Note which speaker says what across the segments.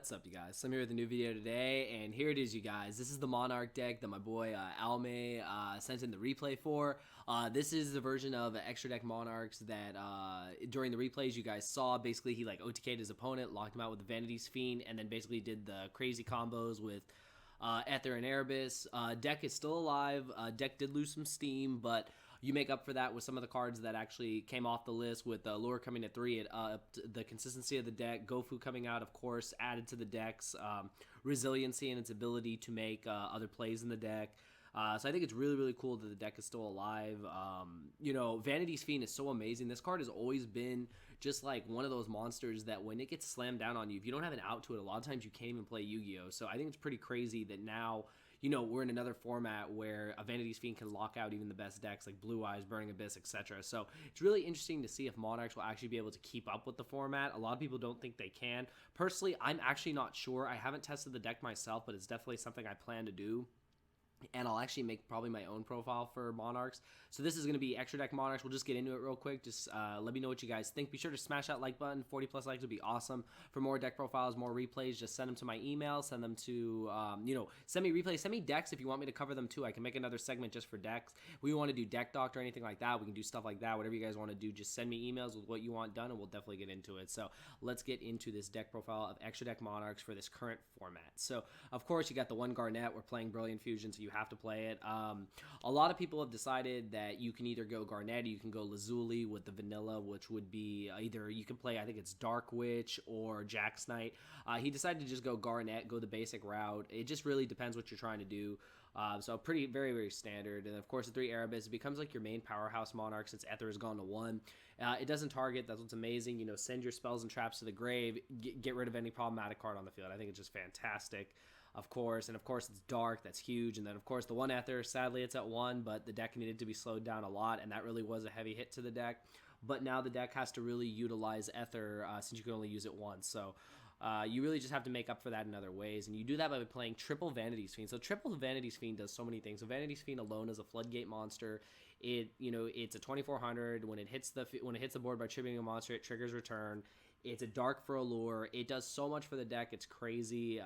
Speaker 1: What's up, you guys? So I'm here with a new video today, and here it is, you guys. This is the Monarch deck that my boy Alme sent in the replay for. This is the version of Extra Deck Monarchs that during the replays you guys saw. Basically, he like OTK'd his opponent, locked him out with the Vanity's Fiend, and then basically did the crazy combos with Ether and Erebus. Deck is still alive. Deck did lose some steam, but you make up for that with some of the cards that actually came off the list, with Lure coming at 3. It upped the consistency of the deck. Gofu coming out, of course, added to the deck's resiliency and its ability to make other plays in the deck. So I think it's really, really cool that the deck is still alive. You know, Vanity's Fiend is so amazing. This card has always been just like one of those monsters that when it gets slammed down on you, if you don't have an out to it, a lot of times you can't even play Yu-Gi-Oh! So I think it's pretty crazy that now, you know, we're in another format where a Vanity's Fiend can lock out even the best decks like Blue Eyes, Burning Abyss, etc. So it's really interesting to see if Monarchs will actually be able to keep up with the format. A lot of people don't think they can. Personally, I'm actually not sure. I haven't tested the deck myself, but it's definitely something I plan to do. And I'll actually make probably my own profile for Monarchs. So this is going to be Extra Deck Monarchs. We'll just get into it real quick. Just let me know what you guys think. Be sure to smash that like button. 40 plus likes would be awesome. For more deck profiles, more replays, just send them to my email. Send them to, you know, send me replays. Send me decks if you want me to cover them too. I can make another segment just for decks. We want to do deck doctor or anything like that. We can do stuff like that. Whatever you guys want to do, just send me emails with what you want done, and we'll definitely get into it. So let's get into this deck profile of Extra Deck Monarchs for this current format. So, of course, you got the one Garnet. We're playing Brilliant Fusion, so you have to play it. A lot of people have decided that you can either go Garnet or you can go Lazuli with the vanilla, which would be either you can play, I think it's Dark Witch or Jack's Knight. He decided to just go Garnet, go the basic route. It just really depends what you're trying to do. So very, very standard. And of course, the 3 Erebus, it becomes like your main powerhouse Monarch since Ether has gone to 1. It doesn't target. That's what's amazing. You know, send your spells and traps to the grave. Get rid of any problematic card on the field. I think it's just fantastic. Of course, and of course it's dark, that's huge. And then of course the one Ether, sadly it's at 1, but the deck needed to be slowed down a lot, and that really was a heavy hit to the deck. But now the deck has to really utilize Ether since you can only use it once. So you really just have to make up for that in other ways, and you do that by playing triple Vanity's Fiend. So triple Vanity's Fiend does so many things. So Vanity's Fiend alone is a floodgate monster. It's a 2400. When it hits the board by triggering a monster, it triggers return. It's a dark for a lure. It does so much for the deck. It's crazy.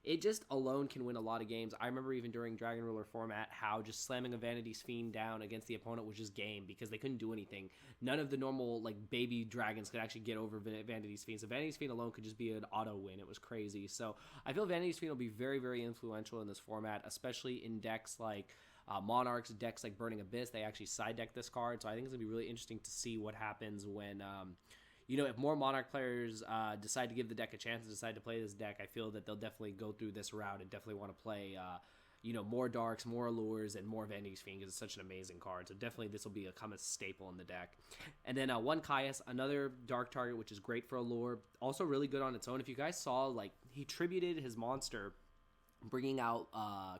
Speaker 1: It just alone can win a lot of games. I remember even during Dragon Ruler format how just slamming a Vanity's Fiend down against the opponent was just game because they couldn't do anything. None of the normal like baby dragons could actually get over Vanity's Fiend. So Vanity's Fiend alone could just be an auto win. It was crazy. So I feel Vanity's Fiend will be very, very influential in this format, especially in decks like Monarchs, decks like Burning Abyss. They actually side deck this card. So I think it's going to be really interesting to see what happens when you know, if more Monarch players decide to give the deck a chance and decide to play this deck, I feel that they'll definitely go through this route and definitely want to play, you know, more Darks, more Allures, and more Vanity's Fiend because it's such an amazing card. So definitely this will become a staple in the deck. And then one Caius, another Dark target, which is great for Allure. Also really good on its own. If you guys saw, like, he tributed his monster bringing out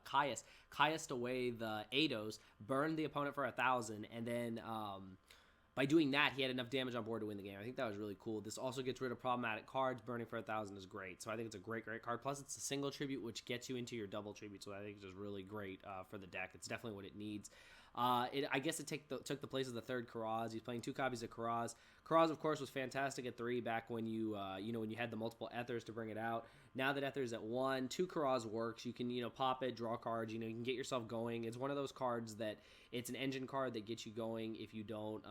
Speaker 1: Caius. Caius'd away the Eidos, burned the opponent for 1,000, and then by doing that, he had enough damage on board to win the game. I think that was really cool. This also gets rid of problematic cards. Burning for 1,000 is great. So I think it's a great card. Plus, it's a single tribute, which gets you into your double tribute. So I think it's just really great for the deck. It's definitely what it needs. I guess it took the place of the third Karaz. He's playing 2 copies of Karaz. Karaz, of course, was fantastic at 3 back when you when you had the multiple Ethers to bring it out. Now that Ether's at 1, 2 Karaz works. You can, you know, pop it, draw cards. You know, you can get yourself going. It's one of those cards that it's an engine card that gets you going. If you don't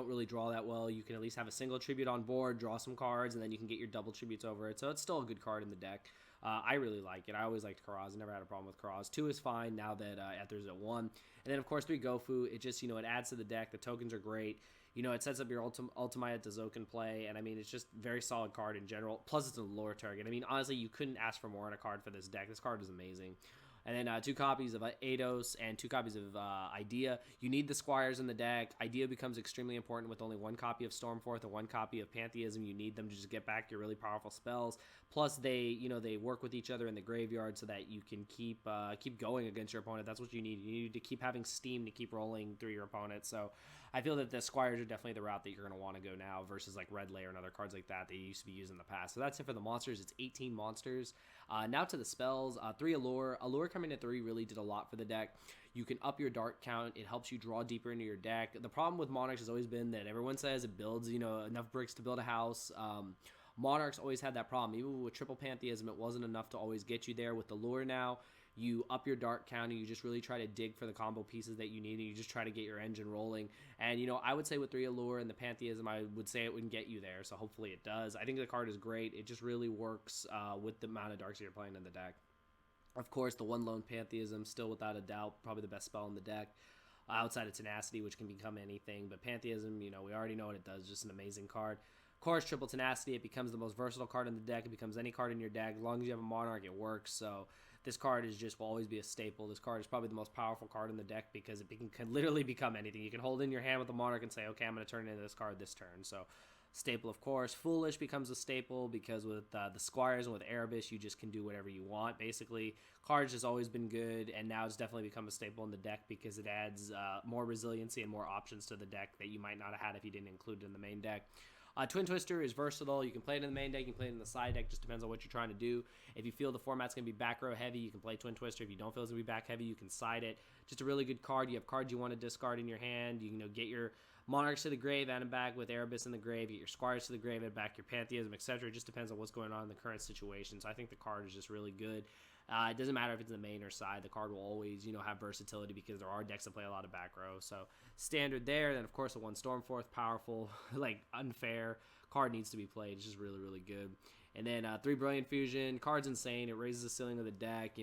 Speaker 1: really draw that well, you can at least have a single tribute on board, draw some cards, and then you can get your double tributes over it. So it's still a good card in the deck. I really like it. I always liked Karaz. I never had a problem with Karaz. 2 is fine now that Ether's at 1. And then, of course, 3 Gofu. It just, you know, it adds to the deck. The tokens are great. You know, it sets up your Ultimate to Zoken play. And, I mean, it's just a very solid card in general. Plus, it's a lore target. I mean, honestly, you couldn't ask for more in a card for this deck. This card is amazing. And then 2 copies of Eidos and 2 copies of Idea. You need the Squires in the deck. Idea becomes extremely important with only 1 copy of Stormforth and 1 copy of Pantheism. You need them to just get back your really powerful spells. Plus, they work with each other in the graveyard so that you can keep going against your opponent. That's what you need. You need to keep having steam to keep rolling through your opponent. So I feel that the Squires are definitely the route that you're going to want to go now versus like Red Layer and other cards like that you used to be used in the past. So that's it for the monsters. It's 18 monsters. Now to the spells. 3 Allure. Allure coming to 3 really did a lot for the deck. You can up your dark count. It helps you draw deeper into your deck. The problem with Monarchs has always been that everyone says it builds, you know, enough bricks to build a house. Monarchs always had that problem. Even with triple pantheism, it wasn't enough to always get you there. With the lure now, you up your dart count and you just really try to dig for the combo pieces that you need, and you just try to get your engine rolling. And I would say with 3 allure and the pantheism, I would say it wouldn't get you there, so hopefully it does. I think the card is great. It just really works with the amount of darks that you're playing in the deck. Of course, the 1 lone pantheism, still without a doubt probably the best spell in the deck, outside of tenacity, which can become anything. But pantheism, we already know what it does. Just an amazing card. Of course, triple tenacity, it becomes the most versatile card in the deck. It becomes any card in your deck. As long as you have a Monarch, it works. So this card will always be a staple. This card is probably the most powerful card in the deck because it can literally become anything. You can hold it in your hand with the Monarch and say, okay, I'm going to turn it into this card this turn. So staple, of course. Foolish becomes a staple because with the Squires and with Erebus, you just can do whatever you want. Basically, cards has always been good, and now it's definitely become a staple in the deck because it adds more resiliency and more options to the deck that you might not have had if you didn't include it in the main deck. Twin Twister is versatile. You can play it in the main deck, you can play it in the side deck, just depends on what you're trying to do. If you feel the format's going to be back row heavy, you can play Twin Twister. If you don't feel it's going to be back heavy, you can side it. Just a really good card. You have cards you want to discard in your hand. You get your Monarchs to the grave and back with Erebus in the grave. You get your Squires to the grave and back, your Pantheism, etc. It just depends on what's going on in the current situation. So I think the card is just really good. It doesn't matter if it's in the main or side. The card will always, have versatility because there are decks that play a lot of back row. So standard there. Then, of course, the 1 Stormforth, powerful, unfair. Card needs to be played. It's just really, really good. And then 3 Brilliant Fusion. Card's insane. It raises the ceiling of the deck.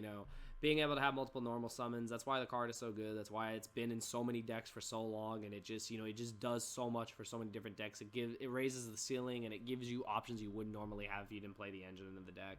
Speaker 1: Being able to have multiple normal summons. That's why the card is so good. That's why it's been in so many decks for so long. And it just, it just does so much for so many different decks. It raises the ceiling and it gives you options you wouldn't normally have if you didn't play the engine in the deck.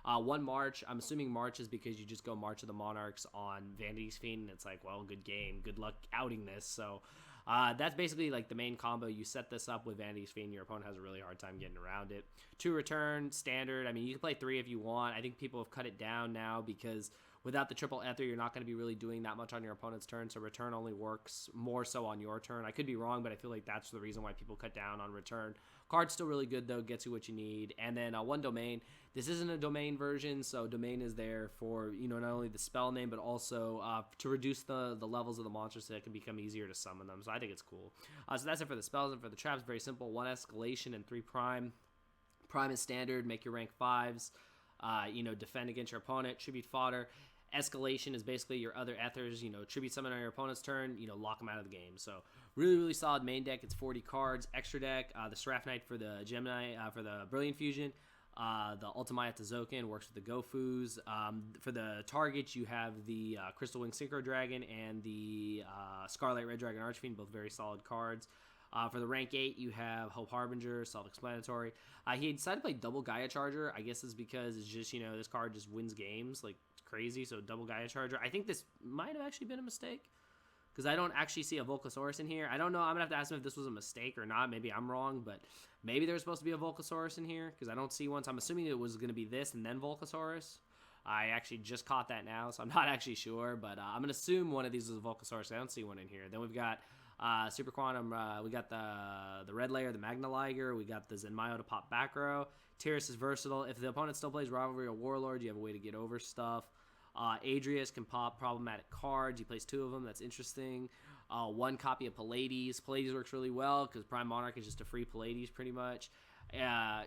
Speaker 1: 1 March. I'm assuming March is because you just go March of the Monarchs on Vanity's Fiend. And it's like, well, good game. Good luck outing this. So that's basically the main combo. You set this up with Vanity's Fiend. Your opponent has a really hard time getting around it. 2 Return, standard. I mean, you can play 3 if you want. I think people have cut it down now because without the triple Ether, you're not going to be really doing that much on your opponent's turn. So Return only works more so on your turn. I could be wrong, but I feel like that's the reason why people cut down on Return. Card's still really good, though. Gets you what you need. And then 1 Domain. This isn't a domain version, so Domain is there for, not only the spell name, but also to reduce the levels of the monsters so it can become easier to summon them. So I think it's cool. So that's it for the spells. And for the traps, very simple. 1 Escalation and 3 Prime. Prime is standard. Make your rank 5s. Defend against your opponent. Tribute fodder. Escalation is basically your other ethers, tribute summon on your opponent's turn, lock them out of the game. So really, really solid main deck. It's 40 cards. Extra deck, the Seraph Knight for the Gemini, for the Brilliant Fusion. The Ultimate Tazokin works with the Gofus. For the targets, you have the Crystal Wing Synchro Dragon and the Scarlet Red Dragon Archfiend, both very solid cards. For the rank 8, you have Hope Harbinger, self-explanatory. He decided to play double Gaia Charger. I guess it's because it's just, this card just wins games like crazy. So double Gaia Charger. I think this might have actually been a mistake because I don't actually see a Volcasaurus in here. I don't know. I'm going to have to ask him if this was a mistake or not. Maybe I'm wrong, but maybe there's supposed to be a Volcasaurus in here because I don't see one. So I'm assuming it was going to be this and then Volcasaurus. I actually just caught that now, so I'm not actually sure, but I'm going to assume one of these is a Volcasaurus. I don't see one in here. Then we've got Super Quantum, we got the Red Layer, the Magna Liger, we got the Zenmaio to pop back row. Tyrus is versatile. If the opponent still plays Rivalry or Warlord, you have a way to get over stuff. Adrius can pop problematic cards. He plays 2 of them. That's interesting. 1 copy of Pallades. Pallades works really well because Prime Monarch is just a free Pallades pretty much.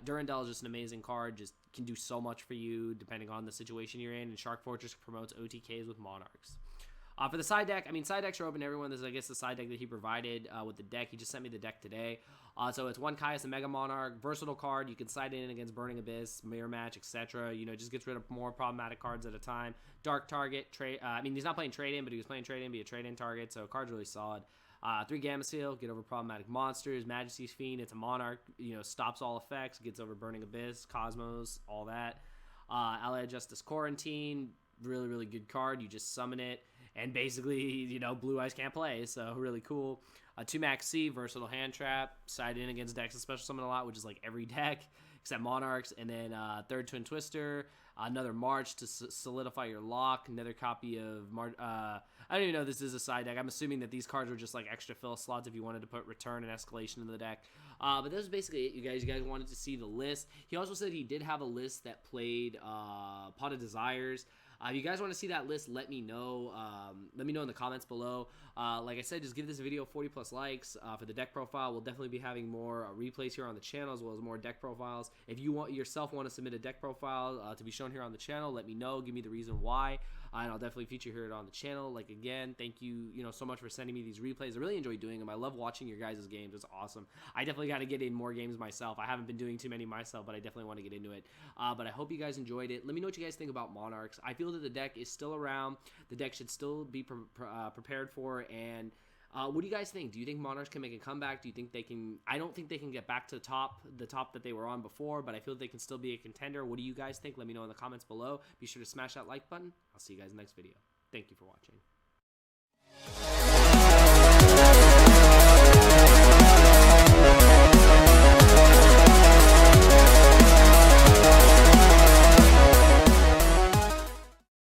Speaker 1: Durandal is just an amazing card. Just can do so much for you depending on the situation you're in. And Shark Fortress promotes OTKs with Monarchs. For the side deck, side decks are open to everyone. This is, I guess, the side deck that he provided with the deck. He just sent me the deck today. So it's 1 Caius and Mega Monarch, versatile card. You can side in against Burning Abyss, Mirror Match, etc. Just gets rid of more problematic cards at a time. Dark target, trade. He's not playing trade in, but he was playing trade in, be a trade in target. So card's really solid. 3 Gamma Seal, get over problematic monsters. Majesty's Fiend, it's a Monarch. Stops all effects, gets over Burning Abyss, Cosmos, all that. Allied Justice Quarantine, really, really good card. You just summon it. And basically, Blue Eyes can't play, so really cool. 2 Max C, versatile hand trap. Side in against decks and special summon a lot, which is like every deck except Monarchs. And then 3rd Twin Twister, another March to solidify your lock. Another copy of I don't even know if this is a side deck. I'm assuming that these cards were just like extra fill slots if you wanted to put Return and Escalation in the deck. But this is basically it, you guys. You guys wanted to see the list. He also said he did have a list that played Pot of Desires. If you guys want to see that list, let me know. Let me know in the comments below. Like I said, just give this video 40 plus likes for the deck profile. We'll definitely be having more replays here on the channel, as well as more deck profiles. If you want to submit a deck profile to be shown here on the channel, let me know. Give me the reason why, and I'll definitely feature here on the channel. Like, again, thank you, so much for sending me these replays. I really enjoy doing them. I love watching your guys' games. It's awesome. I definitely got to get in more games myself. I haven't been doing too many myself, but I definitely want to get into it. But I hope you guys enjoyed it. Let me know what you guys think about Monarchs. I feel that the deck is still around. The deck should still be prepared for. And what do you guys think? Do you think Monarchs can make a comeback? Do you think they can? I don't think they can get back to the top that they were on before, but I feel they can still be a contender. What do you guys think? Let me know in the comments below. Be sure to smash that like button. I'll see you guys in the next video. Thank you for watching.